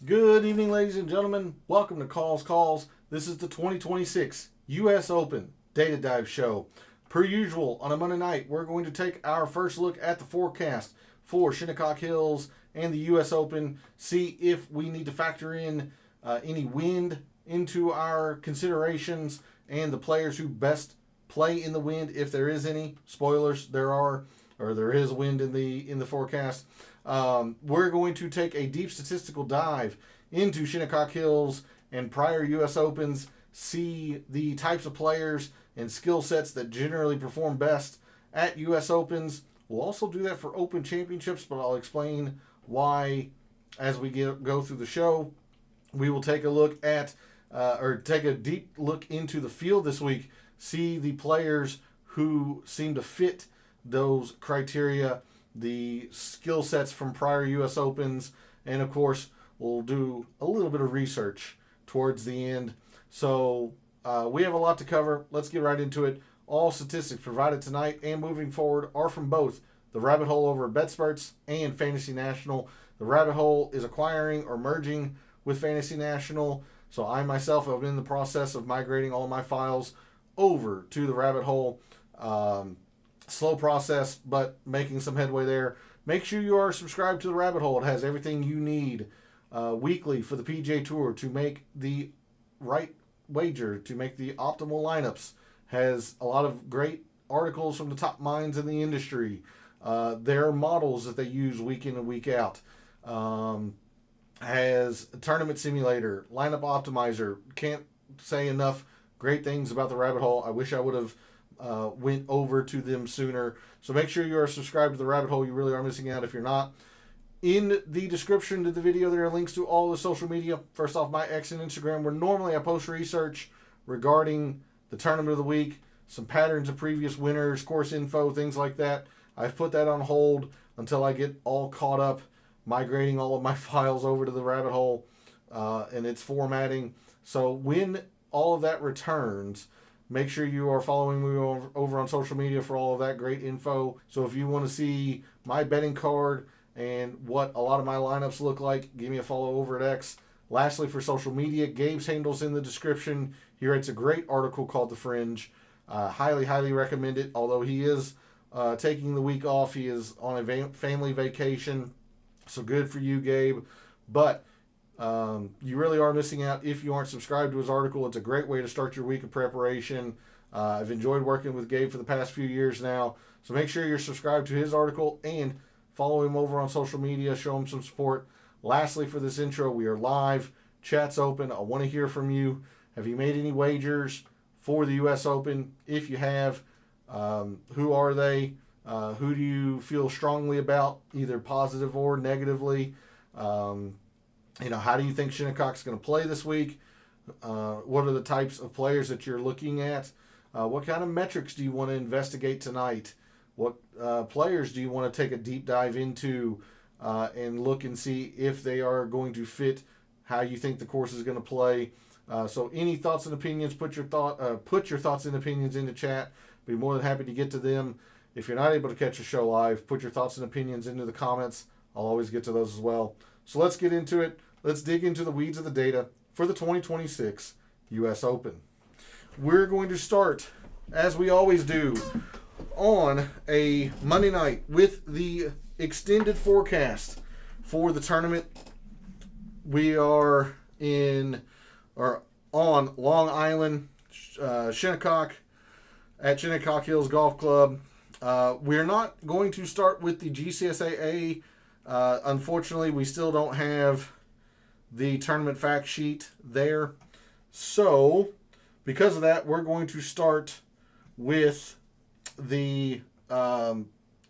Good evening, ladies and gentlemen. Welcome to Calls. This is the 2026 U.S. Open Data Dive Show. Per usual, on a Monday night, we're going to take our first look at the forecast for Shinnecock Hills and the U.S. Open, see if we need to factor in any wind into our considerations and the players who best play in the wind, if there is any. Spoilers, there is wind in the forecast. We're going to take a deep statistical dive into Shinnecock Hills and prior U.S. Opens, see the types of players and skill sets that generally perform best at U.S. Opens. We'll also do that for Open Championships, but I'll explain why as we go through the show. We will take a look at, take a deep look into the field this week, see the players who seem to fit those criteria, the skill sets from prior U.S. Opens, and of course, we'll do a little bit of research towards the end. So we have a lot to cover. Let's get right into it. All statistics provided tonight and moving forward are from both the Rabbit Hole over at BetSperts and Fantasy National. The Rabbit Hole is acquiring or merging with Fantasy National, so I myself have been in the process of migrating all my files over to the Rabbit Hole. Slow process, but making some headway there. Make sure you are subscribed to the Rabbit Hole. It has everything you need weekly for the PGA Tour to make the right wager, to make the optimal lineups. Has a lot of great articles from the top minds in the industry. Their models that they use week in and week out. Has a tournament simulator, lineup optimizer. Can't say enough great things about the Rabbit Hole. I wish I would have went over to them sooner. So make sure you are subscribed to the Rabbit Hole. You really are missing out if you're not. In the description to the video, there are links to all the social media. First off, my X and Instagram, where normally I post research regarding the tournament of the week, some patterns of previous winners, course info, things like that. I've put that on hold until I get all caught up migrating all of my files over to the Rabbit Hole and its formatting. So when all of that returns, make sure you are following me over on social media for all of that great info. So if you want to see my betting card and what a lot of my lineups look like, give me a follow over at X. Lastly, for social media, Gabe's handle's in the description. He writes a great article called The Fringe. Highly recommend it. Although he is taking the week off, he is on a family vacation. So good for you, Gabe. But you really are missing out if you aren't subscribed to his article. It's a great way to start your week of preparation. I've enjoyed working with Gabe for the past few years now. So make sure you're subscribed to his article and follow him over on social media. Show him some support. Lastly, for this intro, we are live. Chat's open. I want to hear from you. Have you made any wagers for the U.S. Open? If you have, who are they? Who do you feel strongly about, either positive or negatively? How do you think Shinnecock's going to play this week? What are the types of players that you're looking at? What kind of metrics do you want to investigate tonight? What players do you want to take a deep dive into and look and see if they are going to fit how you think the course is going to play? So any thoughts and opinions, put your thoughts and opinions into chat. Be more than happy to get to them. If you're not able to catch a show live, put your thoughts and opinions into the comments. I'll always get to those as well. So let's get into it. Let's dig into the weeds of the data for the 2026 U.S. Open. We're going to start, as we always do, on a Monday night with the extended forecast for the tournament. We are on Long Island, Shinnecock, at Shinnecock Hills Golf Club. We're not going to start with the GCSAA. Unfortunately, we still don't have the tournament fact sheet there. So, because of that, we're going to start with the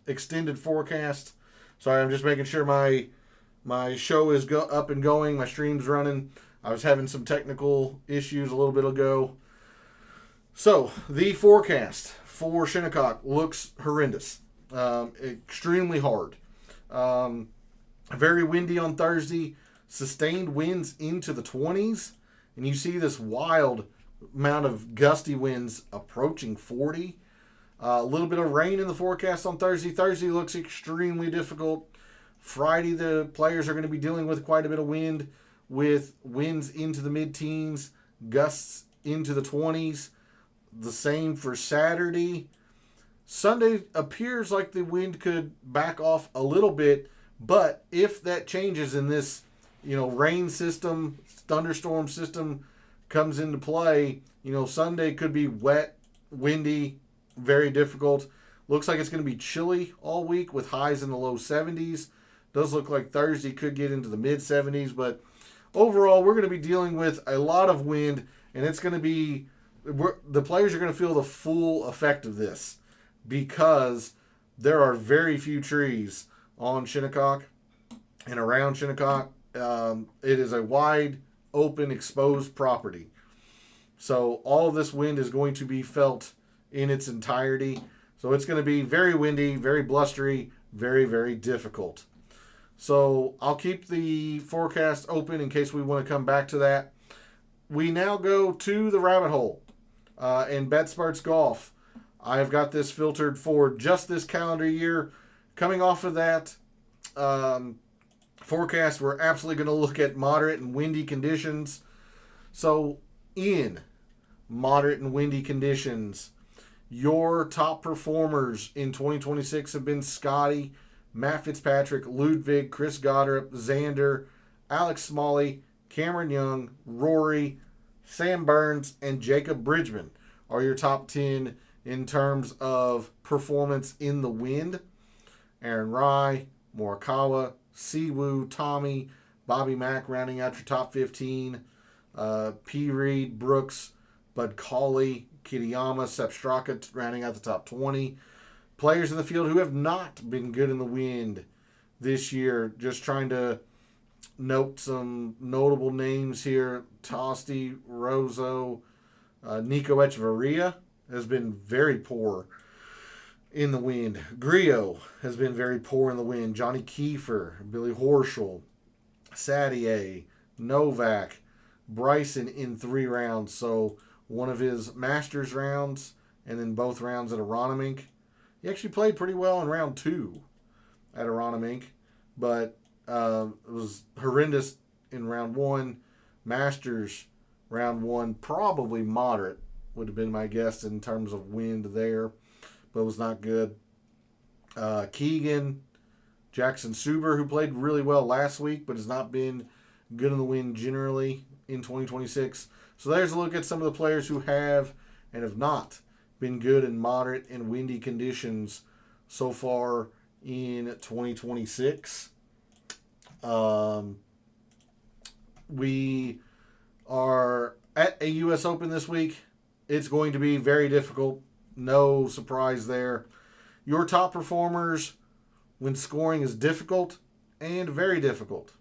extended forecast. Sorry, I'm just making sure my show is up and going. My stream's running. I was having some technical issues a little bit ago. So, the forecast for Shinnecock looks horrendous. Extremely hard. Very windy on Thursday. Sustained winds into the 20s. And you see this wild amount of gusty winds approaching 40. A little bit of rain in the forecast on Thursday. Thursday looks extremely difficult. Friday, the players are going to be dealing with quite a bit of wind. with winds into the mid-teens, gusts into the 20s. The same for Saturday. Sunday appears like the wind could back off a little bit, but if that changes in this, rain system, thunderstorm system comes into play, Sunday could be wet, windy, very difficult. Looks like it's going to be chilly all week with highs in the low 70s. Does look like Thursday could get into the mid 70s, but overall we're going to be dealing with a lot of wind, and it's going to be, the players are going to feel the full effect of this because there are very few trees on Shinnecock and around Shinnecock. It is a wide, open, exposed property. So all of this wind is going to be felt in its entirety. So it's going to be very windy, very blustery, very, very difficult. So I'll keep the forecast open in case we want to come back to that. We now go to the rabbit hole in BetSmarts Golf. I've got this filtered for just this calendar year. Coming off of that forecast, we're absolutely going to look at moderate and windy conditions. So in moderate and windy conditions, your top performers in 2026 have been Scotty, Matt Fitzpatrick, Ludwig, Chris Goddard, Xander, Alex Smalley, Cameron Young, Rory, Sam Burns, and Jacob Bridgman are your top 10 in terms of performance in the wind. Aaron Rai, Morikawa, Siwoo, Tommy, Bobby Mack rounding out your top 15. P. Reed, Brooks, Bud Cauley, Kitayama, Sepp Straka rounding out the top 20. Players in the field who have not been good in the wind this year. Just trying to note some notable names here. Tosti, Rosso, Nico Echeverria has been very poor in the wind. Griot has been very poor in the wind. Johnny Kiefer, Billy Horschel, Sadier, Novak, Bryson in 3 rounds. So one of his Masters rounds and then both rounds at Aronimink. He actually played pretty well in round 2 at Aronimink, but it was horrendous in round 1. Masters round 1, probably moderate would have been my guess in terms of wind there, but it was not good. Keegan, Jackson Suber, who played really well last week, but has not been good in the wind generally in 2026. So there's a look at some of the players who have and have not been good in moderate and windy conditions so far in 2026. We are at a U.S. Open this week. It's going to be very difficult. No surprise there. Your top performers when scoring is difficult and very difficult.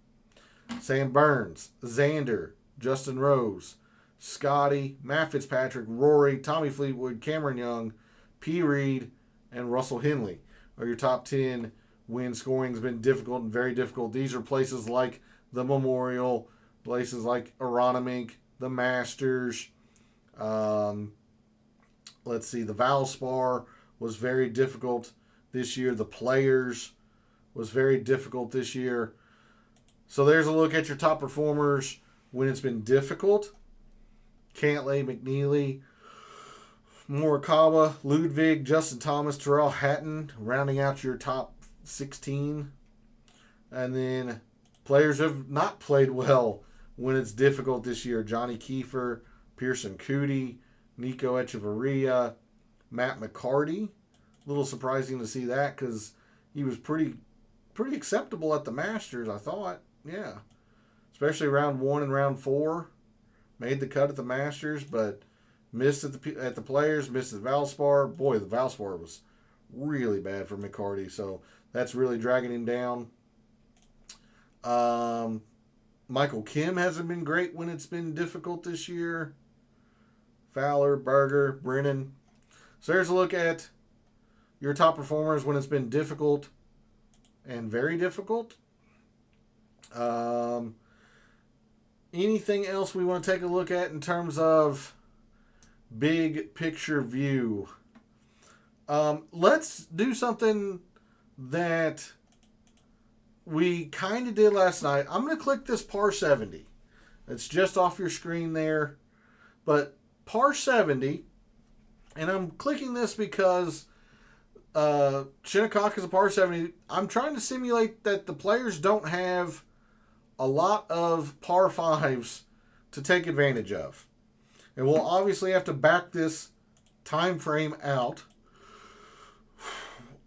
Sam Burns, Xander, Justin Rose, Scotty, Matt Fitzpatrick, Rory, Tommy Fleetwood, Cameron Young, P. Reed, and Russell Henley are your top 10 when scoring has been difficult and very difficult. These are places like the Memorial, places like Aronimink, the Masters. Let's see, the Valspar was very difficult this year. The Players was very difficult this year. So there's a look at your top performers when it's been difficult. Cantlay, McNeely, Morikawa, Ludwig, Justin Thomas, Terrell Hatton, rounding out your top 16. And then players have not played well when it's difficult this year. Johnny Kiefer, Pearson Coody, Nico Echeverria, Matt McCarty. A little surprising to see that because he was pretty acceptable at the Masters, I thought. Yeah. Especially round 1 and round 4. Made the cut at the Masters, but missed at the Players, missed at the Valspar. Boy, the Valspar was really bad for McCarty, so that's really dragging him down. Michael Kim hasn't been great when it's been difficult this year. Fowler, Berger, Brennan. So there's a look at your top performers when it's been difficult and very difficult. Anything else we want to take a look at in terms of big picture view? Let's do something that we kind of did last night. I'm going to click this par 70. It's just off your screen there. But par 70, and I'm clicking this because Shinnecock is a par 70. I'm trying to simulate that the players don't have a lot of par 5s to take advantage of. And we'll obviously have to back this time frame out.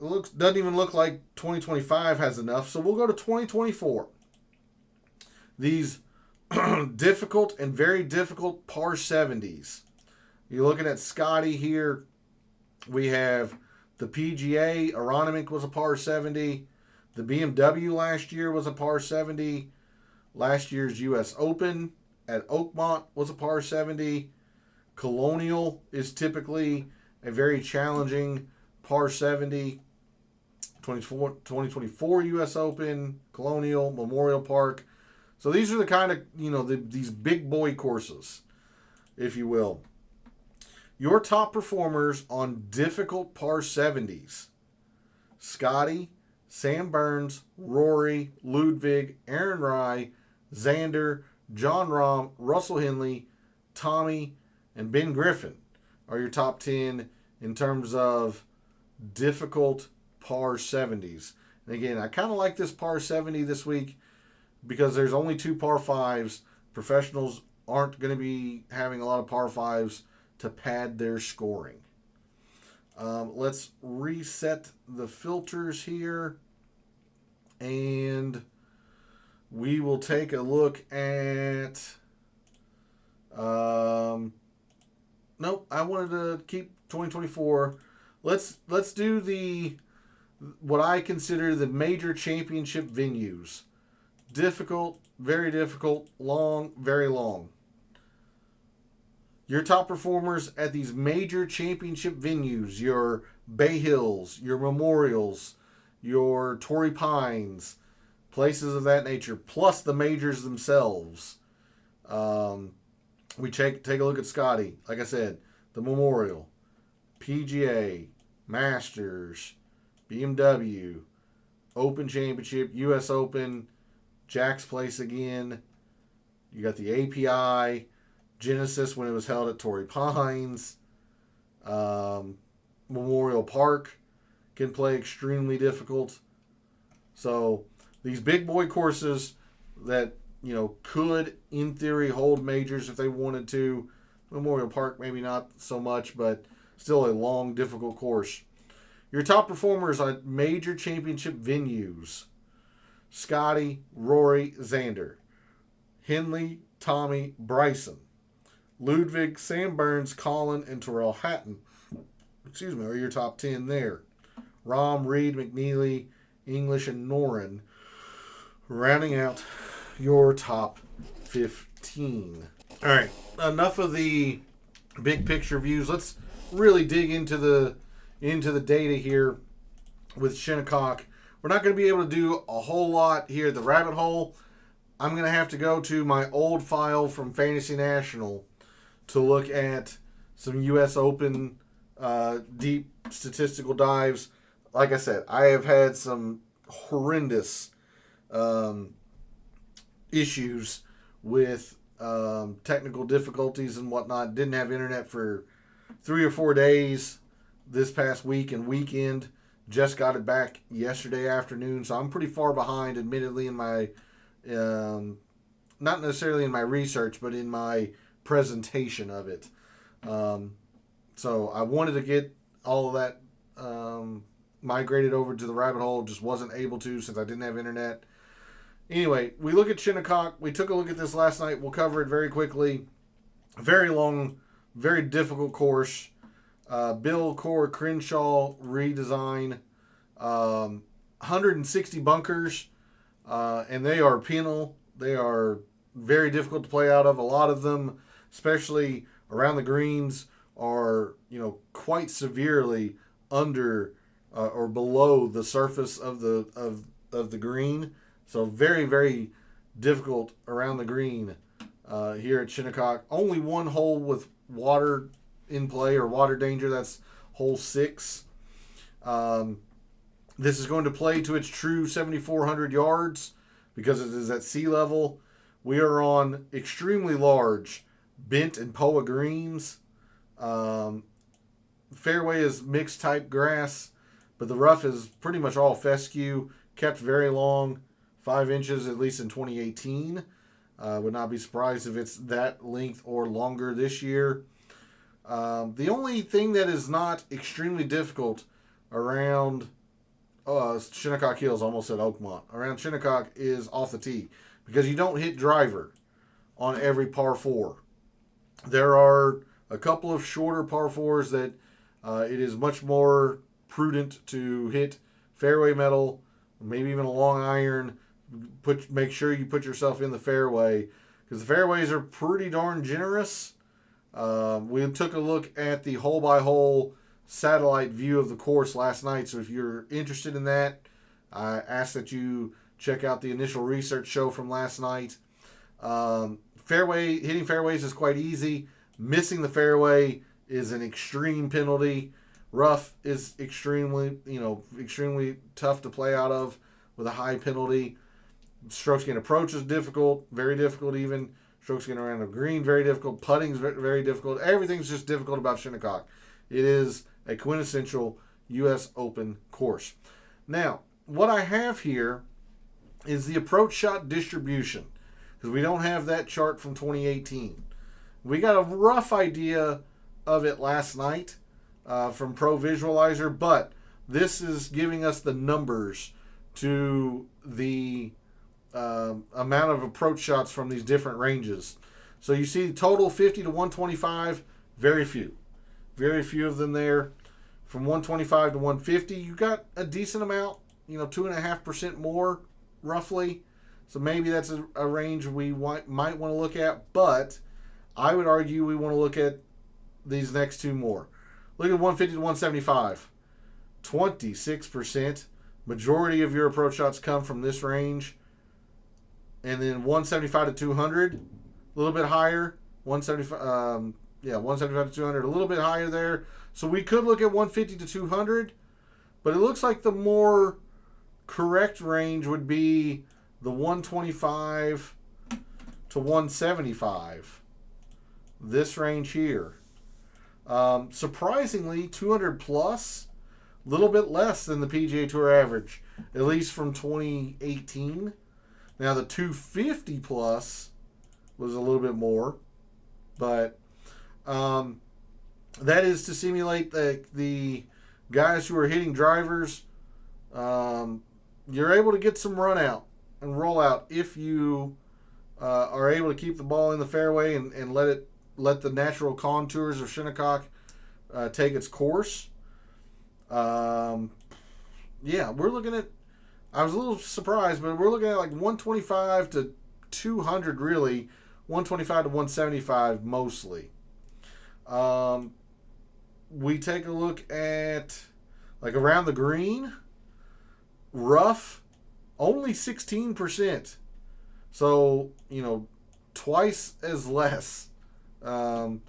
It doesn't even look like 2025 has enough, so we'll go to 2024. These difficult and very difficult par 70s. You're looking at Scotty here. We have the PGA. Aronimink was a par 70. The BMW last year was a par 70. Last year's U.S. Open at Oakmont was a par 70. Colonial is typically a very challenging par 70. 2024 U.S. Open, Colonial, Memorial Park. So these are the kind of, these big boy courses, if you will. Your top performers on difficult par 70s. Scotty, Sam Burns, Rory, Ludwig, Aaron Rai, Xander, John Rahm, Russell Henley, Tommy, and Ben Griffin are your top 10 in terms of difficult par 70s. And again, I kind of like this par 70 this week because there's only 2 par 5s. Professionals aren't going to be having a lot of par 5s to pad their scoring. Let's reset the filters here. And we will take a look at... nope, I wanted to keep 2024. Let's do what I consider the major championship venues. Difficult, very difficult, long, very long. Your top performers at these major championship venues, your Bay Hills, your Memorials, your Torrey Pines, places of that nature, plus the majors themselves. We take a look at Scotty. Like I said, the Memorial, PGA, Masters, BMW, Open Championship, U.S. Open, Jack's Place again. You got the API, Genesis when it was held at Torrey Pines. Memorial Park can play extremely difficult. So these big boy courses that, could, in theory, hold majors if they wanted to. Memorial Park, maybe not so much, but still a long, difficult course. Your top performers on major championship venues. Scotty, Rory, Xander. Henley, Tommy, Bryson. Ludwig, Sam Burns, Colin, and Terrell Hatton. Are your top 10 there. Rahm, Reed, McNeely, English, and Noren. Rounding out your top 15. All right, enough of the big picture views. Let's really dig into the data here with Shinnecock. We're not going to be able to do a whole lot here at the rabbit hole. I'm going to have to go to my old file from Fantasy National to look at some U.S. Open deep statistical dives. Like I said, I have had some horrendous issues with technical difficulties and whatnot. Didn't have internet for 3 or 4 days this past week and weekend. Just got it back yesterday afternoon, so I'm pretty far behind, admittedly, in my not necessarily in my research, but in my presentation of it. So I wanted to get all of that migrated over to the rabbit hole. Just wasn't able to since I didn't have internet. Anyway, we look at Shinnecock. We took a look at this last night. We'll cover it very quickly. Very long, very difficult course. Bill Core Crenshaw redesign. 160 bunkers, and they are penal. They are very difficult to play out of. A lot of them, especially around the greens, are quite severely under or below the surface of the green. So very, very difficult around the green here at Shinnecock. Only one hole with water in play or water danger. That's hole 6. This is going to play to its true 7,400 yards because it is at sea level. We are on extremely large bent and POA greens. Fairway is mixed type grass, but the rough is pretty much all fescue, kept very long, 5 inches at least in 2018. Would not be surprised if it's that length or longer this year. The only thing that is not extremely difficult around Shinnecock Hills, almost at Oakmont, around Shinnecock is off the tee, because you don't hit driver on every par 4. There are a couple of shorter par 4s that it is much more prudent to hit fairway metal, maybe even a long iron. Make sure you put yourself in the fairway, because the fairways are pretty darn generous. We took a look at the hole-by-hole satellite view of the course last night, so if you're interested in that, I ask that you check out the initial research show from last night. Hitting fairways is quite easy. Missing the fairway is an extreme penalty. Rough is extremely tough to play out of with a high penalty. Strokes gain approach is difficult, very difficult even. Strokes gain around the green, very difficult. Putting is very difficult. Everything's just difficult about Shinnecock. It is a quintessential U.S. Open course. Now, what I have here is the approach shot distribution, because we don't have that chart from 2018. We got a rough idea of it last night from Pro Visualizer, but this is giving us the numbers to the amount of approach shots from these different ranges. So you see total 50 to 125, very few of them there. From 125 to 150, you got a decent amount, 2.5% more roughly. So maybe that's a range we might want to look at, but I would argue we want to look at these next two more. Look at 150 to 175, 26%. Majority of your approach shots come from this range. And then 175 to 200, a little bit higher. 175 to 200, a little bit higher there. So we could look at 150 to 200, but it looks like the more correct range would be the 125 to 175. This range here. Surprisingly, 200 plus, a little bit less than the PGA Tour average, at least from 2018. Now the 250 plus was a little bit more, but that is to simulate the guys who are hitting drivers. You're able to get some run out and roll out if you are able to keep the ball in the fairway and let the natural contours of Shinnecock take its course. We're looking at, I was a little surprised, but we're looking at like 125 to 200 really, 125 to 175 mostly. We take a look at like around the green, rough, only 16%. So, twice as less than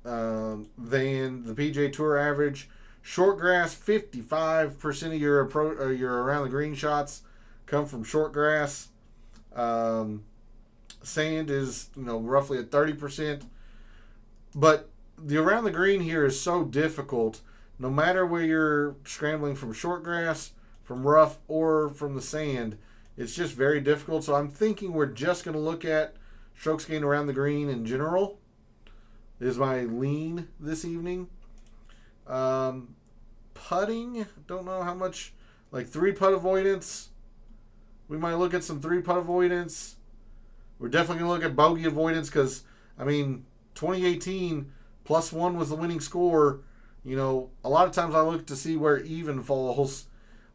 the PGA Tour average. Short grass, 55% of your around the green shots come from short grass. Sand is roughly at 30%. But the around the green here is so difficult. No matter where you're scrambling from short grass, from rough, or from the sand, it's just very difficult. So I'm thinking we're just going to look at strokes gained around the green in general. Is my lean this evening. Putting, don't know how much, like 3-putt avoidance. We might look at some 3-putt avoidance. We're definitely going to look at bogey avoidance because, 2018, +1 was the winning score. A lot of times I look to see where even falls.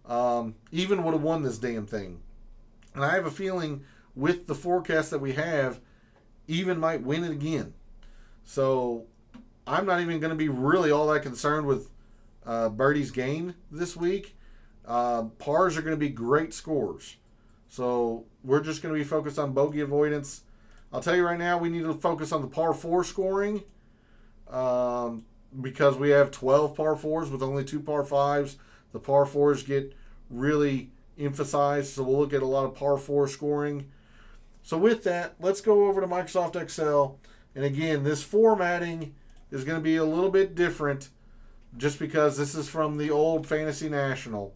Even would have won this damn thing. And I have a feeling with the forecast that we have, even might win it again. So I'm not even going to be really all that concerned with birdies gained this week. Pars are going to be great scores. So we're just going to be focused on bogey avoidance. I'll tell you right now, we need to focus on the par 4 scoring because we have 12 par 4s with only 2 par 5s. The par 4s get really emphasized, so we'll look at a lot of par 4 scoring. So with that, let's go over to Microsoft Excel. And again, this formatting is going to be a little bit different just because this is from the old Fantasy National.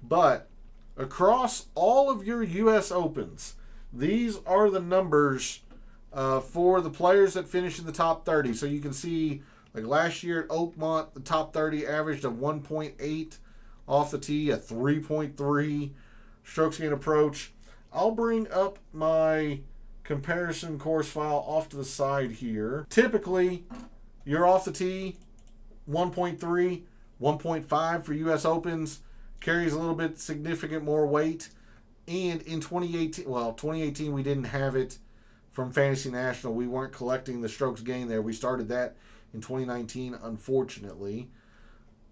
But across all of your U.S. Opens, these are the numbers for the players that finish in the top 30. So you can see, like last year at Oakmont, the top 30 averaged a 1.8 off the tee, a 3.3 strokes gained approach. I'll bring up my comparison course file off to the side here. Typically, you're off the tee, 1.3, 1.5 for U.S. Opens. Carries a little bit significant more weight. And in 2018 we didn't have it from Fantasy National. We weren't collecting the strokes gained there. We started that in 2019, unfortunately.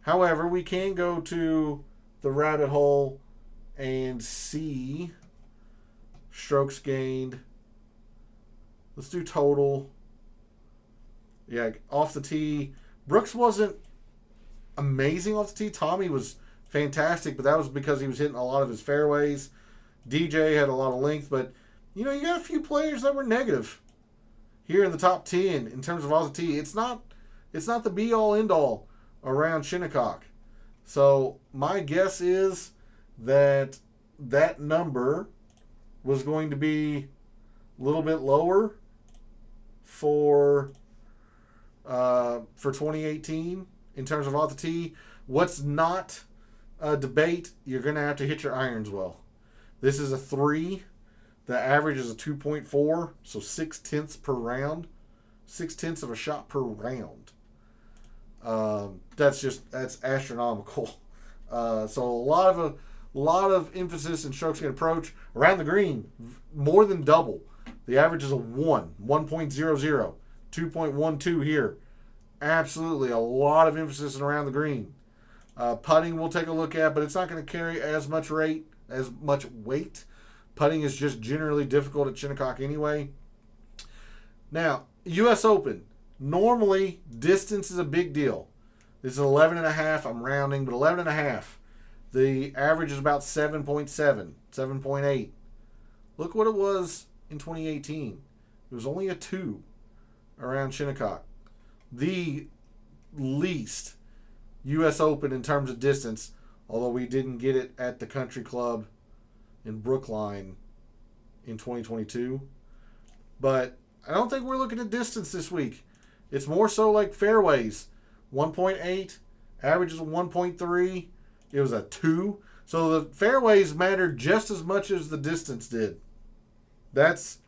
However, we can go to the rabbit hole and see strokes gained. Let's do total. Yeah, off the tee. Brooks wasn't amazing off the tee. Tommy was fantastic, but that was because he was hitting a lot of his fairways. DJ had a lot of length, but you got a few players that were negative here in the top 10 in terms of off the tee. It's not the be all end all around Shinnecock. So my guess is that number was going to be a little bit lower for 2018 in terms of off the tee. What's not a debate, you're going to have to hit your irons well. This is a 3. The average is a 2.4, so 6/10 per round. 6/10 of a shot per round. That's astronomical. So a lot of emphasis in strokes gained approach around the green, more than double. The average is a 1.00, 2.12 here. Absolutely, a lot of emphasis around the green. Putting we'll take a look at, but it's not going to carry as much weight. Putting is just generally difficult at Shinnecock anyway. Now, U.S. Open. Normally, distance is a big deal. This is 11.5. I'm rounding, but 11.5. The average is about 7.7, 7.8. Look what it was in 2018. It was only a 2 around Shinnecock. The least U.S. Open in terms of distance, although we didn't get it at the Country Club in Brookline in 2022. But I don't think we're looking at distance this week. It's more so like fairways. 1.8, average is a 1.3. It was a 2. So the fairways mattered just as much as the distance did. That's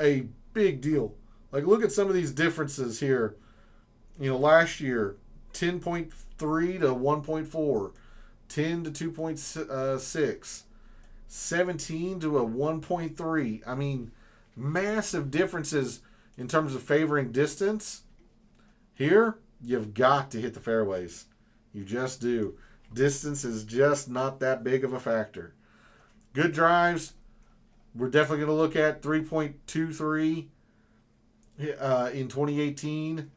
a big deal. Like, look at some of these differences here. Last year, 10.3 to 1.4, 10 to 2.6, 17 to a 1.3. I mean, massive differences in terms of favoring distance. Here, you've got to hit the fairways. You just do. Distance is just not that big of a factor. Good drives, we're definitely going to look at 3.23 in 2018,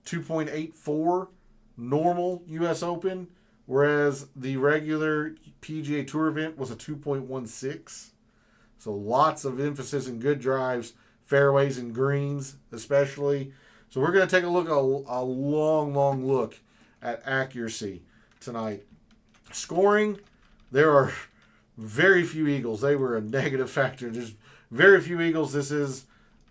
2.84 normal U.S. Open, whereas the regular PGA Tour event was a 2.16. So lots of emphasis in good drives, fairways and greens especially. So we're going to take a long look at accuracy tonight. Scoring, there are very few eagles. They were a negative factor. There's very few eagles. This is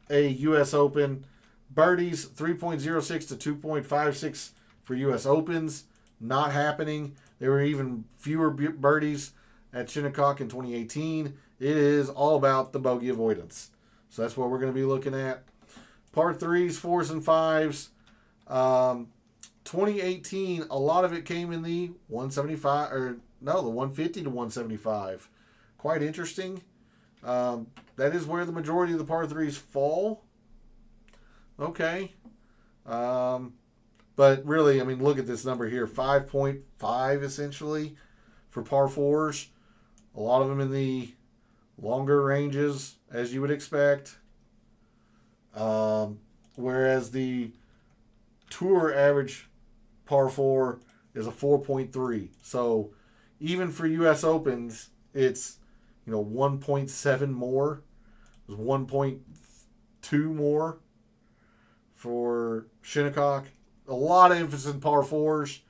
a U.S. Open. Birdies, 3.06 to 2.56 for U.S. Opens. Not happening. There were even fewer birdies at Shinnecock in 2018. It is all about the bogey avoidance. So that's what we're going to be looking at. Par 3s, 4s, and 5s. 2018, a lot of it came in the 150 to 175. Quite interesting. That is where the majority of the par 3s fall. Okay. But really, I mean, look at this number here. 5.5 essentially for par 4s. A lot of them in the longer ranges, as you would expect. Whereas the tour average par 4 is a 4.3. So even for U.S. Opens, it's 1.7 more It was 1.2 more for Shinnecock. A lot of emphasis in par fours.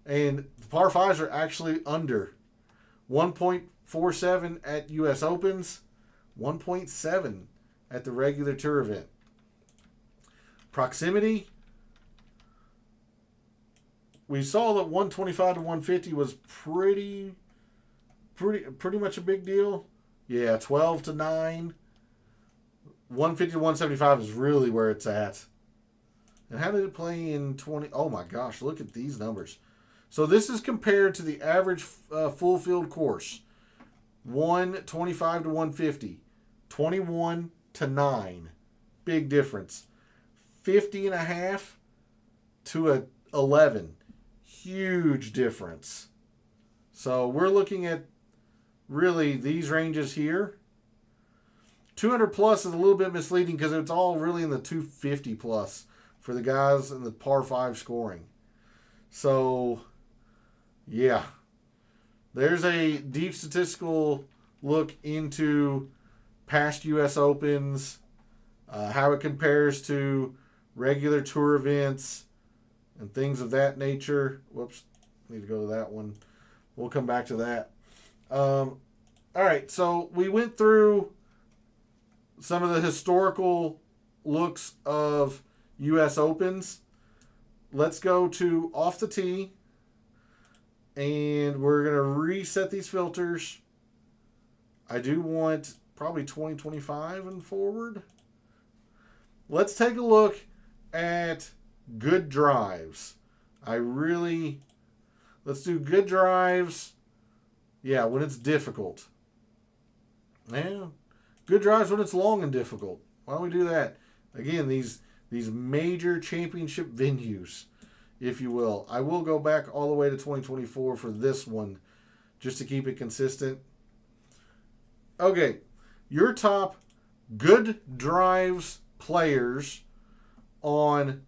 And the par fives are actually under. 1.47 at U.S. Opens. 1.7 at the regular tour event. Proximity. We saw that 125 to 150 was pretty much a big deal. Yeah, 12 to 9. 150 to 175 is really where it's at. And how did it play in 20? Oh my gosh, look at these numbers. So this is compared to the average full field course. 125 to 150. 21 to 9. Big difference. 50 and a half to a 11. Huge difference. So we're looking at really these ranges here. 200 plus is a little bit misleading because it's all really in the 250 plus for the guys in the par 5 scoring. So, yeah. There's a deep statistical look into past U.S. Opens, how it compares to regular tour events, and things of that nature. Whoops, need to go to that one. We'll come back to that. All right, so we went through some of the historical looks of U.S. Opens. Let's go to off the tee, and we're going to reset these filters. I do want probably 2025 and forward. Let's take a look at good drives. Let's do good drives. Yeah, when it's difficult. Yeah, good drives when it's long and difficult. Why don't we do that? Again, these major championship venues, if you will. I will go back all the way to 2024 for this one, just to keep it consistent. Okay, your top good drives players on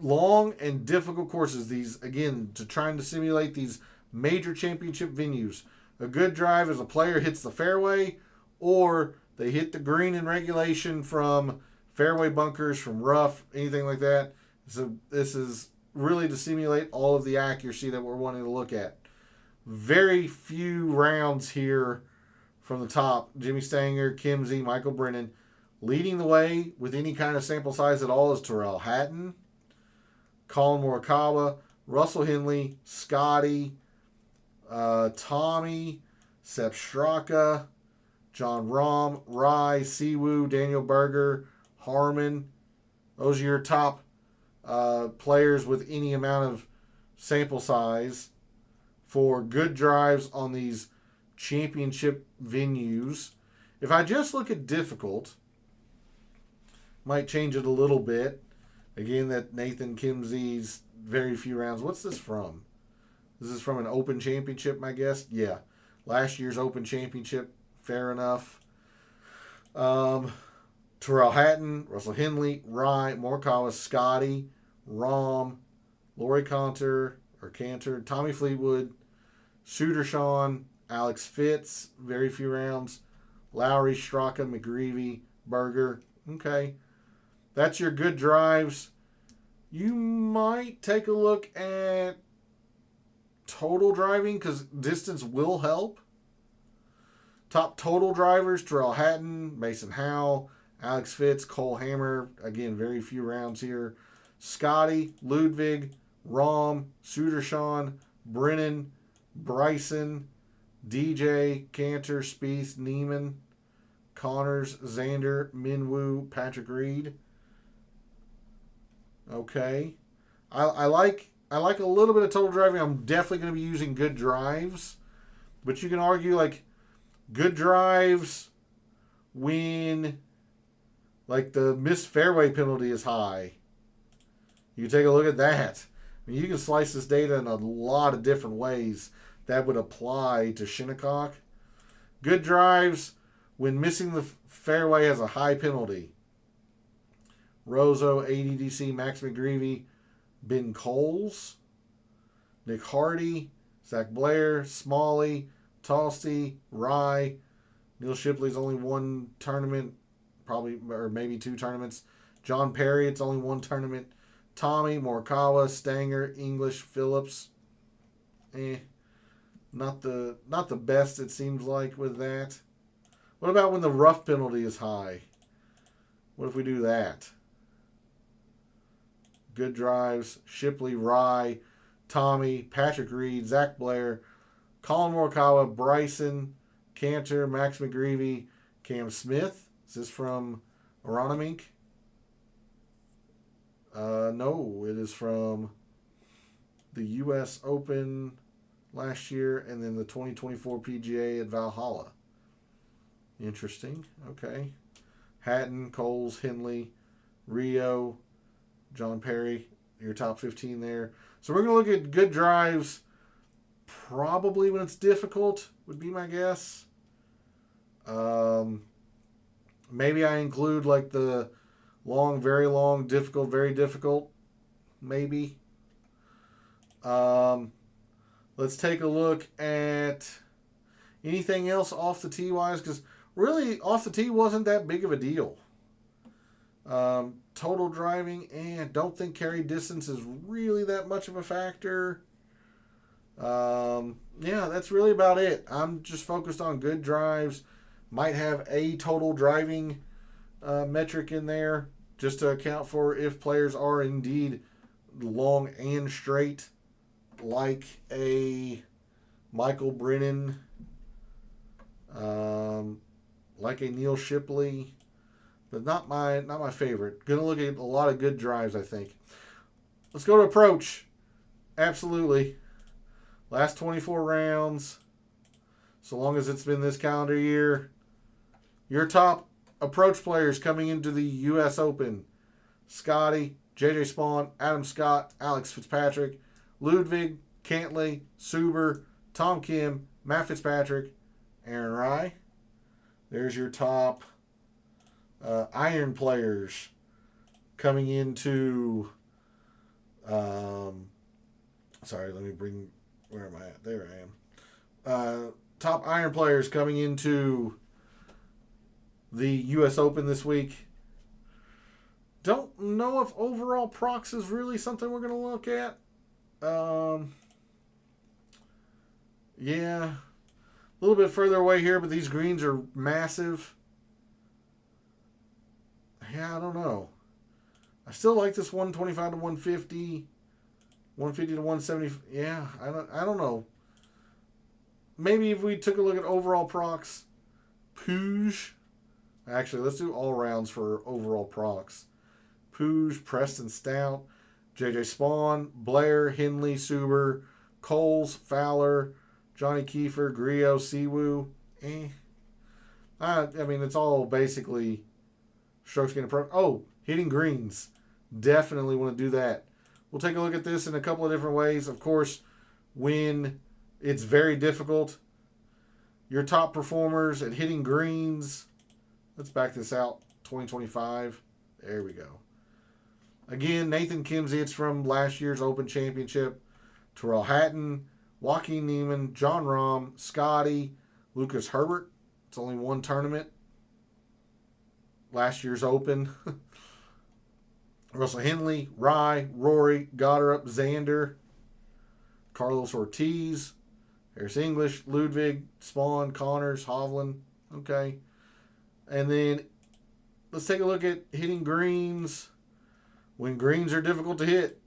long and difficult courses. These, again, trying to simulate these major championship venues. A good drive is a player hits the fairway, or they hit the green in regulation from fairway bunkers, from rough, anything like that. So this is really to simulate all of the accuracy that we're wanting to look at. Very few rounds here from the top. Jimmy Stanger, Kimsey, Michael Brennan. Leading the way with any kind of sample size at all is Terrell Hatton, Colin Morikawa, Russell Henley, Scotty, Tommy, Sepp Straka, John Rahm, Rye, Siwoo, Daniel Berger, Harmon. Those are your top players with any amount of sample size for good drives on these championship venues. If I just look at difficult, might change it a little bit. Again, that Nathan Kimsey's very few rounds. What's this from? This is from an Open Championship, my guess? Yeah. Last year's Open Championship. Fair enough. Terrell Hatton, Russell Henley, Rye, Morikawa, Scotty, Rahm, Laurie Cantor, Tommy Fleetwood, Shooter Sean, Alex Fitz, very few rounds, Lowry, Straka, McGreevy, Berger. Okay. That's your good drives. You might take a look at total driving because distance will help. Top total drivers, Terrell Hatton, Mason Howell, Alex Fitz, Cole Hammer. Again, very few rounds here. Scotty, Ludwig, Rahm, Shooter Sean, Brennan, Bryson, DJ, Cantor, Spieth, Neiman, Connors, Xander, Minwoo, Patrick Reed. Okay. I like a little bit of total driving. I'm definitely going to be using good drives. But you can argue like good drives when like the missed fairway penalty is high. You can take a look at that. I mean, you can slice this data in a lot of different ways that would apply to Shinnecock. Good drives when missing the fairway has a high penalty. Rozo, ADDC, Max McGreevy, Ben Coles, Nick Hardy, Zach Blair, Smalley, Tolsty, Rye. Neil Shipley's only one tournament probably, or maybe 2 tournaments. John Perry, it's only 1 tournament. Tommy, Morikawa, Stanger, English, Phillips. Not the best, it seems like, with that. What about when the rough penalty is high? What if we do that? Good drives, Shipley, Rye, Tommy, Patrick Reed, Zach Blair, Colin Morikawa, Bryson, Cantor, Max McGreevy, Cam Smith. Is this from Aronimink? No, it is from the U.S. Open last year and then the 2024 PGA at Valhalla. Interesting. Okay. Hatton, Coles, Henley, Rio, John Perry, your top 15 there. So we're going to look at good drives probably when it's difficult, would be my guess. Maybe I include like the long, very long, difficult, very difficult. Maybe. Let's take a look at anything else off the tee wise, because really off the tee wasn't that big of a deal. Total driving, and don't think carry distance is really that much of a factor. Yeah, that's really about it. I'm just focused on good drives. Might have a total driving metric in there just to account for if players are indeed long and straight, like a Michael Brennan, like a Neil Shipley, but not my favorite. Gonna look at a lot of good drives, I think. Let's go to approach. Absolutely. Last 24 rounds, so long as it's been this calendar year. Your top approach players coming into the U.S. Open: Scotty, J.J. Spawn, Adam Scott, Alex Fitzpatrick, Ludwig, Cantlay, Suber, Tom Kim, Matt Fitzpatrick, Aaron Rai. There's your top iron players coming into. Sorry, let me bring. Where am I at? There I am. Top iron players coming into the U.S. Open this week. Don't know if overall procs is really something we're going to look at. Yeah. A little bit further away here, but these greens are massive. Yeah, I don't know. I still like this 125 to 150. 150 to 170. Yeah, I don't know. Maybe if we took a look at overall procs. Puig. Actually, let's do all rounds for overall procs. Puig, Preston Stout, J.J. Spawn, Blair, Henley, Suber, Coles, Fowler, Johnny Kiefer, Griot, Siwoo. I mean, it's all basically strokes gained approach. Oh, hitting greens. Definitely want to do that. We'll take a look at this in a couple of different ways. Of course, when it's very difficult, your top performers at hitting greens. Let's back this out. 2025. There we go. Again, Nathan Kimsey, it's from last year's Open Championship. Terrell Hatton, Joaquin Niemann, John Rahm, Scotty, Lucas Herbert. It's only 1 tournament. Last year's Open. Russell Henley, Rye, Rory, Goddard, Xander, Carlos Ortiz, Harris English, Ludwig, Spawn, Connors, Hovland. Okay. And then let's take a look at hitting greens. When greens are difficult to hit,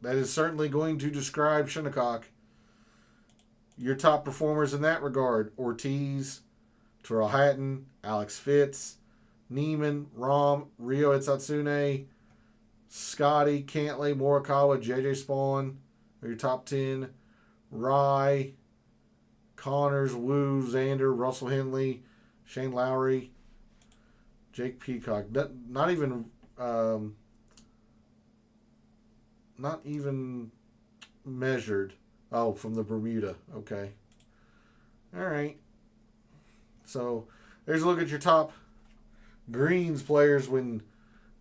that is certainly going to describe Shinnecock. Your top performers in that regard: Ortiz, Terrell Hatton, Alex Fitz, Neiman, Rahm, Rio Itsatsune, Scotty, Cantlay, Morikawa, J.J. Spawn are your top 10. Rye, Connors, Wu, Xander, Russell Henley, Shane Lowry, Jake Peacock. Not even measured. Oh, from the Bermuda. Okay. All right. So there's a look at your top greens players when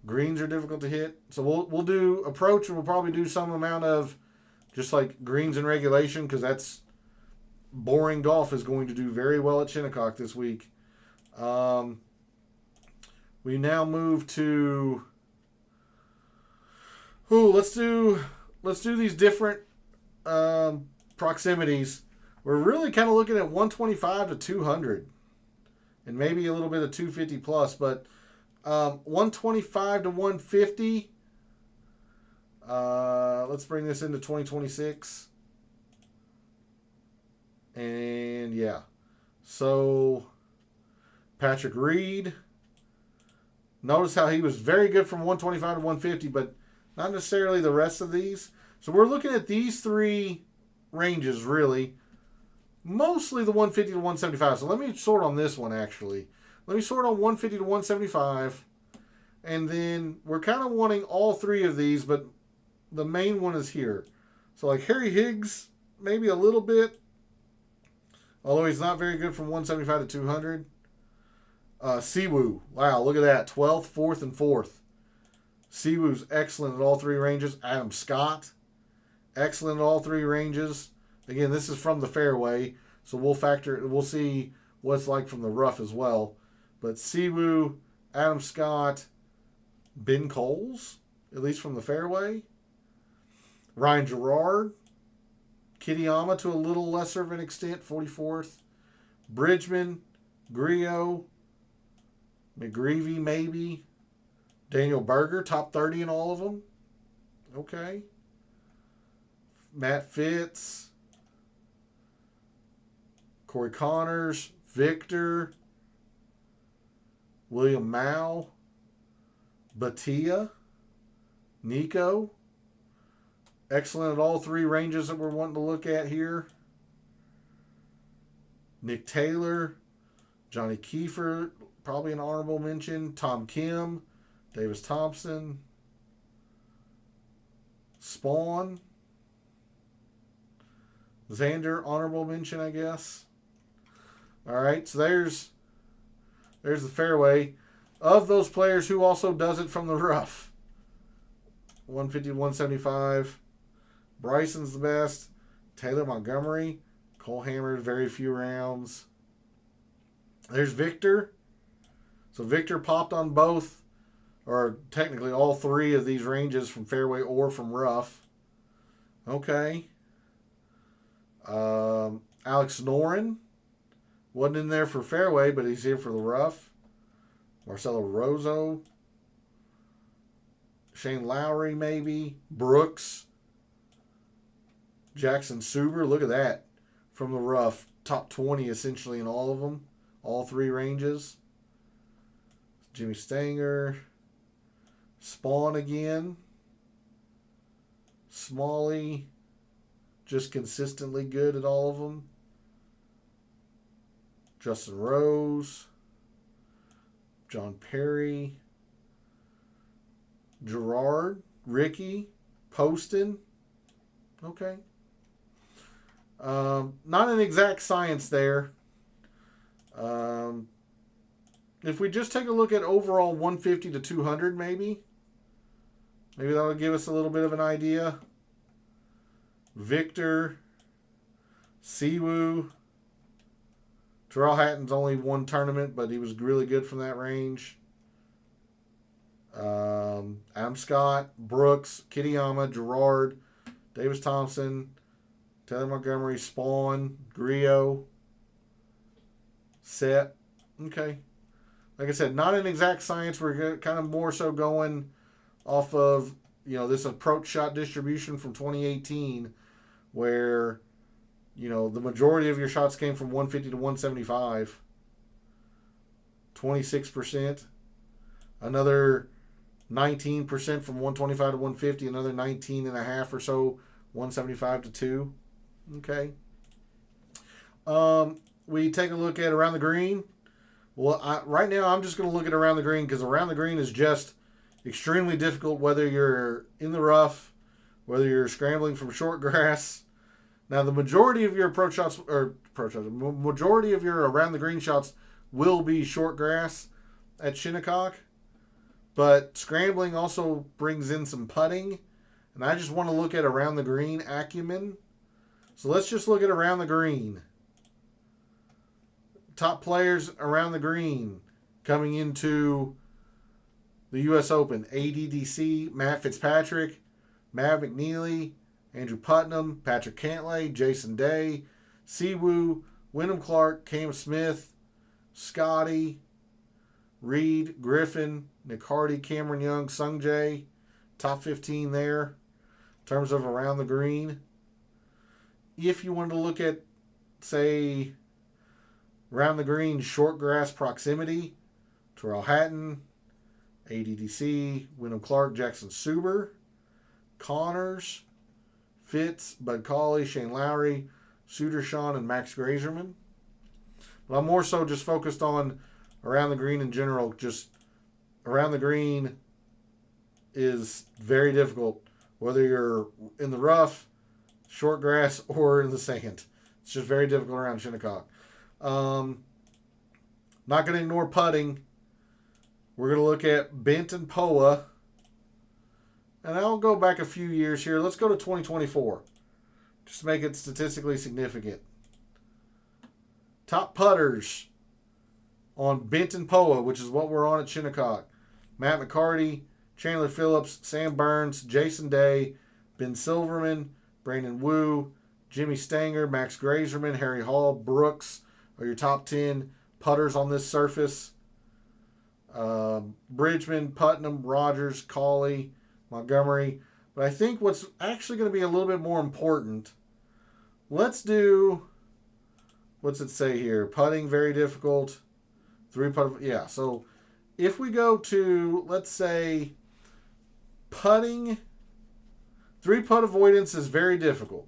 greens are difficult to hit. So we'll do approach, and we'll probably do some amount of just like greens in regulation, because that's boring golf is going to do very well at Shinnecock this week. We now move to. Ooh, let's do these different proximities. We're really kind of looking at 125 to 200, and maybe a little bit of 250 plus, but 125 to 150. Let's bring this into 2026. And yeah. So Patrick Reed. Notice how he was very good from 125 to 150, but not necessarily the rest of these. So we're looking at these three ranges, really. Mostly the 150 to 175. So let me sort on this one, actually. Let me sort on 150 to 175. And then we're kind of wanting all three of these, but the main one is here. So like Harry Higgs, maybe a little bit. Although he's not very good from 175 to 200. Siwoo. Wow, look at that. 12th, 4th, and 4th. Siwoo's excellent at all three ranges. Adam Scott. Excellent at all three ranges. Again, this is from the fairway, so we'll see what it's like from the rough as well. But Siwoo, Adam Scott, Ben Coles, at least from the fairway. Ryan Gerard. Kitayama to a little lesser of an extent, 44th. Bridgman, Griot, McGreevy maybe. Daniel Berger, top 30 in all of them. Okay. Matt Fitz. Corey Connors. Victor. William Mao. Batia. Nico. Excellent at all three ranges that we're wanting to look at here. Nick Taylor. Johnny Kiefer, probably an honorable mention. Tom Kim. Davis Thompson. Spawn. Xander, honorable mention, I guess. All right, so there's the fairway. Of those players, who also does it from the rough? 150 to 175. Bryson's the best. Taylor Montgomery. Cole Hammer, very few rounds. There's Victor. So Victor popped on both, or technically all three of these ranges from fairway or from rough. Okay. Alex Noren. Wasn't in there for fairway, but he's here for the rough. Marcelo Rozo. Shane Lowry, maybe. Brooks. Jackson Suber. Look at that. From the rough. Top 20 essentially in all of them. All three ranges. Jimmy Stanger. Spawn again. Smalley. Just consistently good at all of them. Justin Rose. John Perry. Gerard. Ricky. Poston. Okay. Not an exact science there. If we just take a look at overall 150 to 200, maybe that'll give us a little bit of an idea. Victor, Siwoo, Terrell Hatton's only one tournament, but he was really good from that range. Adam Scott, Brooks, Kitayama, Gerard, Davis Thompson, Taylor Montgomery, Spawn, Griot, Set. Okay. Like I said, not an exact science. We're kind of more so going off of, this approach shot distribution from 2018 where, the majority of your shots came from 150 to 175. 26%. Another 19% from 125 to 150. Another 19.5 or so, 175 to 2. Okay. We take a look at around the green. Well, right now I'm just going to look at around the green because around the green is just extremely difficult whether you're in the rough, whether you're scrambling from short grass. Now, the majority of your majority of your around the green shots will be short grass at Shinnecock, but scrambling also brings in some putting, and I just want to look at around the green acumen. So let's just look at around the green. Top players around the green coming into The U.S. Open, ADDC, Matt Fitzpatrick, Mav McNeely, Andrew Putnam, Patrick Cantlay, Jason Day, Siwoo, Wyndham Clark, Cam Smith, Scotty, Reed, Griffin, Nick Hardy, Cameron Young, Sung Jae. Top 15 there in terms of around the green. If you wanted to look at, say, around the green short grass proximity, Terrell Hatton, ADDC, Wyndham Clark, Jackson Suber, Connors, Fitz, Bud Cauley, Shane Lowry, Suter Sean, and Max Grazerman. But I'm more so just focused on around the green in general. Just around the green is very difficult, whether you're in the rough, short grass, or in the sand. It's just very difficult around Shinnecock. Not going to ignore putting. We're going to look at Bent and Poa. And I'll go back a few years here. Let's go to 2024. Just to make it statistically significant. Top putters on Bent and Poa, which is what we're on at Shinnecock. Matt McCarty, Chandler Phillips, Sam Burns, Jason Day, Ben Silverman, Brandon Wu, Jimmy Stanger, Max Grazerman, Harry Hall, Brooks are your top 10 putters on this surface. Bridgman, Putnam, Rogers, Cauley, Montgomery. But I think what's actually going to be a little bit more important, let's do, what's it say here? Putting, very difficult. 3-putt, yeah. So if we go to, let's say, putting, 3-putt avoidance is very difficult.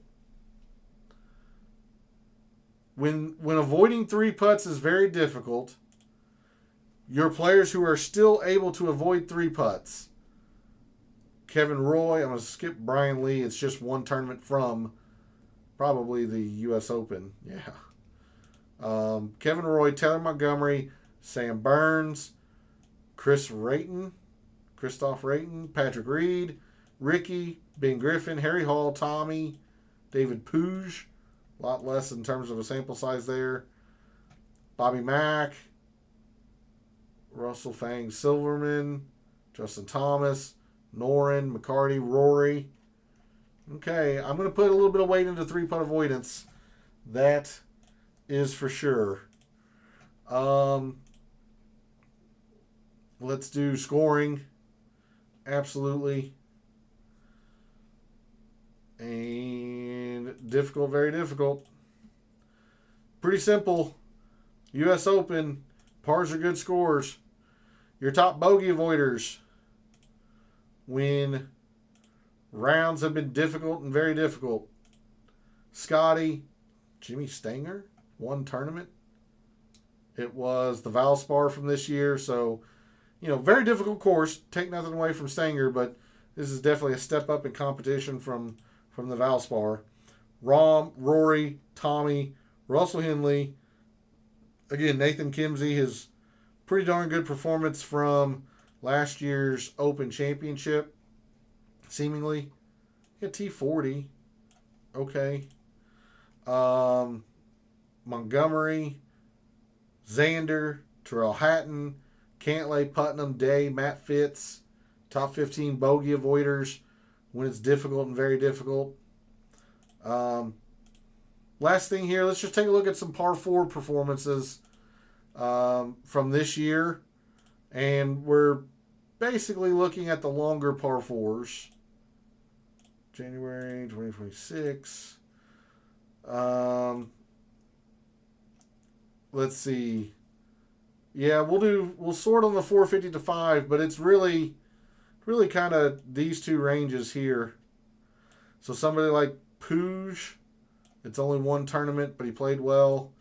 When avoiding 3 putts is very difficult, your players who are still able to avoid 3 putts, Kevin Roy, I'm going to skip Brian Lee. It's just one tournament from probably the U.S. Open. Yeah. Kevin Roy, Taylor Montgomery, Sam Burns, Christoph Rayton, Patrick Reed, Ricky, Ben Griffin, Harry Hall, Tommy, David Puig. A lot less in terms of a sample size there. Bobby Mack, Russell Fang Silverman, Justin Thomas, Noren, McCarty, Rory. Okay, I'm going to put a little bit of weight into 3-putt avoidance. That is for sure. Let's do scoring. Absolutely. And difficult, very difficult. Pretty simple. U.S. Open, pars are good scores. Your top bogey avoiders when rounds have been difficult and very difficult. Scotty, Jimmy Stanger, one tournament. It was the Valspar from this year, so, very difficult course. Take nothing away from Stanger, but this is definitely a step up in competition from the Valspar. Rahm, Rory, Tommy, Russell Henley. Again, Nathan Kimsey, his pretty darn good performance from last year's Open Championship, seemingly. Yeah, T40. Okay. Montgomery, Xander, Terrell Hatton, Cantlay, Putnam, Day, Matt Fitz. Top 15 bogey avoiders when it's difficult and very difficult. Last thing here, let's just take a look at some par 4 performances from this year. And we're basically looking at the longer par 4s. January 2026. Let's see. Yeah, we'll sort on the 450 to 5, but it's really kind of these two ranges here. So somebody like Puig, it's only one tournament, but he played well.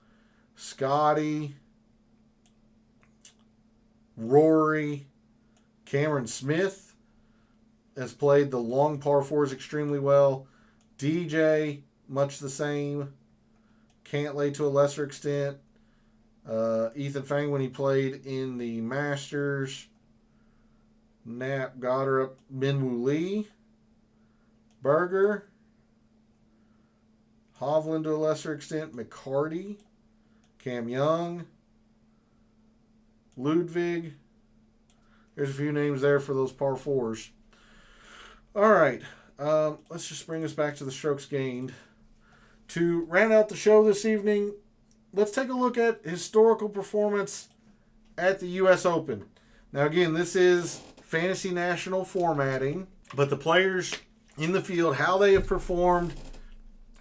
Scotty, Rory, Cameron Smith has played the long par 4s extremely well. DJ, much the same. Cantlay to a lesser extent. Ethan Fang when he played in the Masters. Knapp, Goddard, Minwoo Lee, Berger, Hovland to a lesser extent, McCarty, Cam Young, Ludwig, There's a few names there for those par fours. All right. Let's just bring us back to the strokes gained. To round out the show this evening, let's take a look at historical performance at the U.S. Open. Now, again, this is Fantasy National formatting, but the players in the field, how they have performed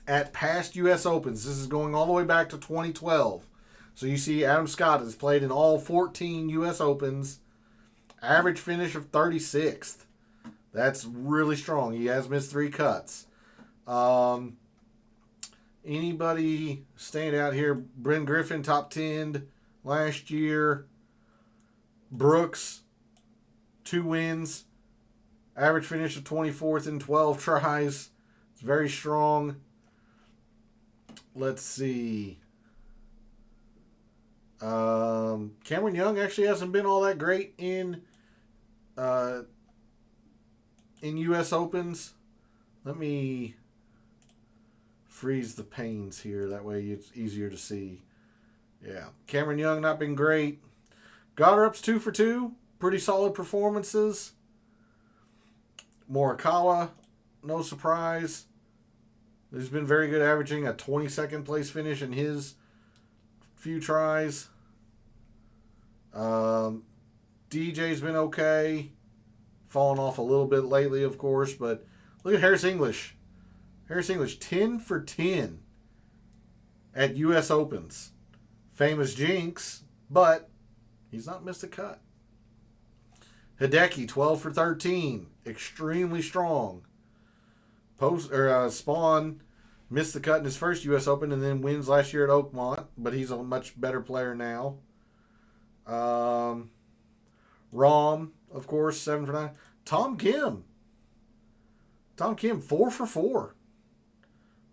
at past U.S. Opens. This is going all the way back to 2012. So you see Adam Scott has played in all 14 U.S. Opens. Average finish of 36th. That's really strong. He has missed 3 cuts. Anybody stand out here? Bryn Griffin, top 10 last year. Brooks, 2 wins. Average finish of 24th in 12 tries. It's very strong. Let's see. Cameron Young actually hasn't been all that great in U.S. Opens. Let me freeze the panes here. That way it's easier to see. Yeah. Cameron Young not been great. Goddard's 2 for 2. Pretty solid performances. Morikawa, no surprise. He's been very good, averaging a 22nd place finish in his few tries. DJ's been okay. Fallen off a little bit lately, of course, but look at Harris English. Harris English, 10 for 10 at U.S. Opens. Famous jinx, but he's not missed a cut. Hideki, 12 for 13. Extremely strong. Spawn missed the cut in his first U.S. Open and then wins last year at Oakmont, but he's a much better player now. Rahm, of course, 7 for 9. Tom Kim, 4 for 4.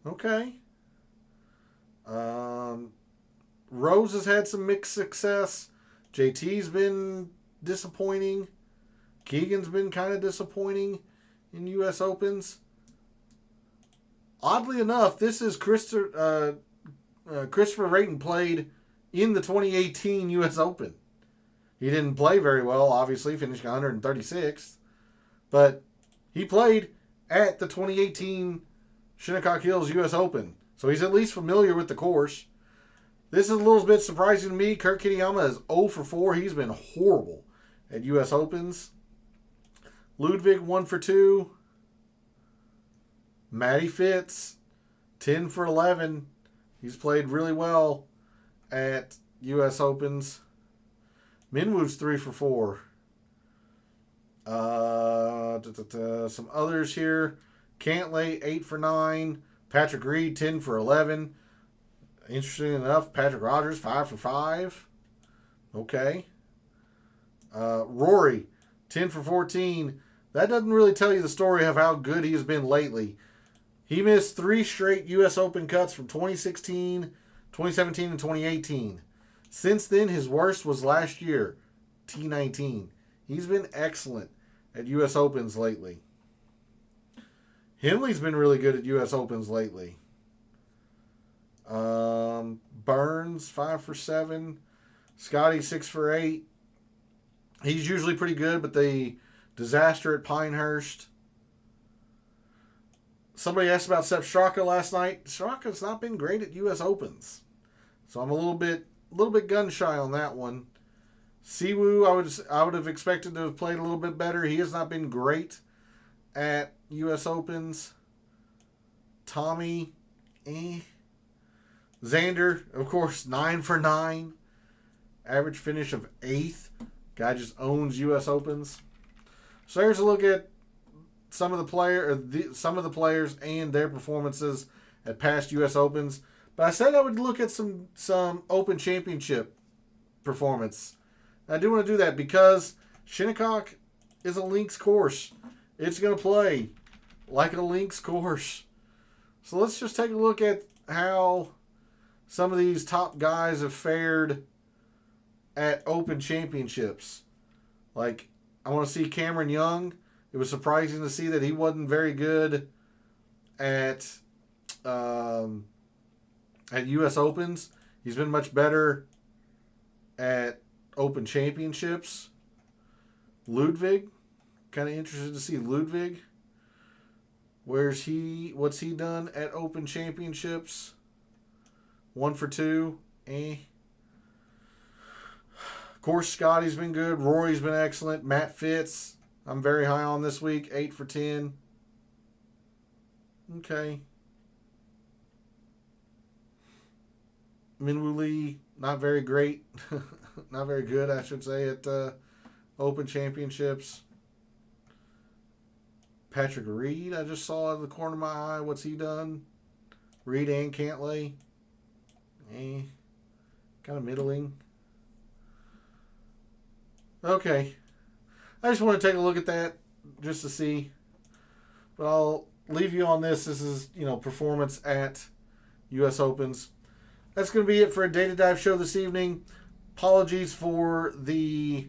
Okay. Rose has had some mixed success. JT's been disappointing. Keegan's been kind of disappointing in U.S. Opens. Oddly enough, this is Christopher Rayton played in the 2018 U.S. Open. He didn't play very well, obviously, finishing 136th. But he played at the 2018 Shinnecock Hills U.S. Open. So he's at least familiar with the course. This is a little bit surprising to me. Kurt Kitayama is 0 for 4. He's been horrible at U.S. Opens. Ludwig, 1 for 2. Matty Fitz, 10 for 11. He's played really well at U.S. Opens. Minwoo's 3 for 4. Some others here. Cantlay, 8 for 9. Patrick Reed, 10 for 11. Interesting enough, Patrick Rogers, 5 for 5. Okay. Rory, 10 for 14. That doesn't really tell you the story of how good he has been lately. He missed 3 straight U.S. Open cuts from 2016, 2017, and 2018. Since then, his worst was last year, T19. He's been excellent at U.S. Opens lately. Henley's been really good at U.S. Opens lately. Burns, 5 for 7. Scotty, 6 for 8. He's usually pretty good, but the disaster at Pinehurst. Somebody asked about Sepp Straka last night. Straka's not been great at U.S. Opens. So I'm a little bit gun shy on that one. Siwoo, I would have expected to have played a little bit better. He has not been great at U.S. Opens. Tommy, Xander, of course, 9 for 9. Average finish of 8th. Guy just owns U.S. Opens. So there's a look at some of the players and their performances at past U.S. Opens. But I said I would look at some Open Championship performance. I do want to do that because Shinnecock is a links course. It's going to play like a links course. So let's just take a look at how some of these top guys have fared at Open Championships. Like, I want to see Cameron Young. It was surprising to see that he wasn't very good at U.S. Opens. He's been much better at Open Championships. Ludwig. Kind of interested to see Ludwig. What's he done at Open Championships? 1 for 2. Of course, Scotty's been good. Rory's been excellent. Matt Fitz, I'm very high on this week. 8 for 10. Okay. Minwoo Lee, not very great. Not very good, I should say, at Open Championships. Patrick Reed, I just saw out of the corner of my eye. What's he done? Reed and Cantlay. Kind of middling. Okay. I just want to take a look at that just to see. But I'll leave you on this. This is, performance at U.S. Opens. That's going to be it for a Data Dive show this evening. Apologies for the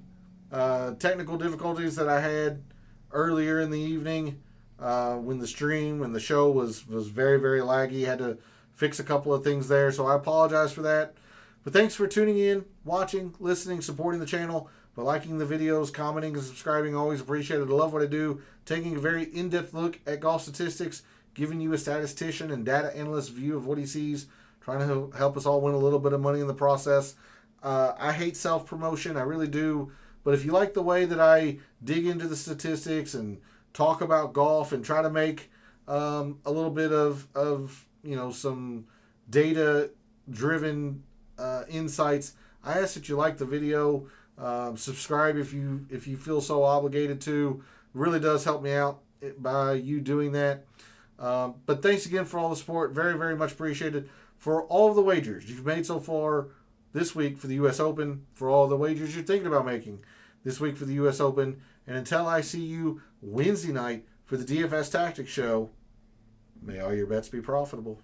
technical difficulties that I had earlier in the evening when the show was very, very laggy. Had to fix a couple of things there, so I apologize for that. But thanks for tuning in, watching, listening, supporting the channel, by liking the videos, commenting, and subscribing. Always appreciated. I love what I do. Taking a very in-depth look at golf statistics, giving you a statistician and data analyst view of what he sees, trying to help us all win a little bit of money in the process. I hate self-promotion. I really do. But if you like the way that I dig into the statistics and talk about golf and try to make a little bit of some data-driven insights, I ask that you like the video, subscribe if you feel so obligated to. It really does help me out by you doing that. But thanks again for all the support. Very, very much appreciated. For all of the wagers you've made so far this week for the U.S. Open, for all the wagers you're thinking about making this week for the U.S. Open, and until I see you Wednesday night for the DFS Tactics show, may all your bets be profitable.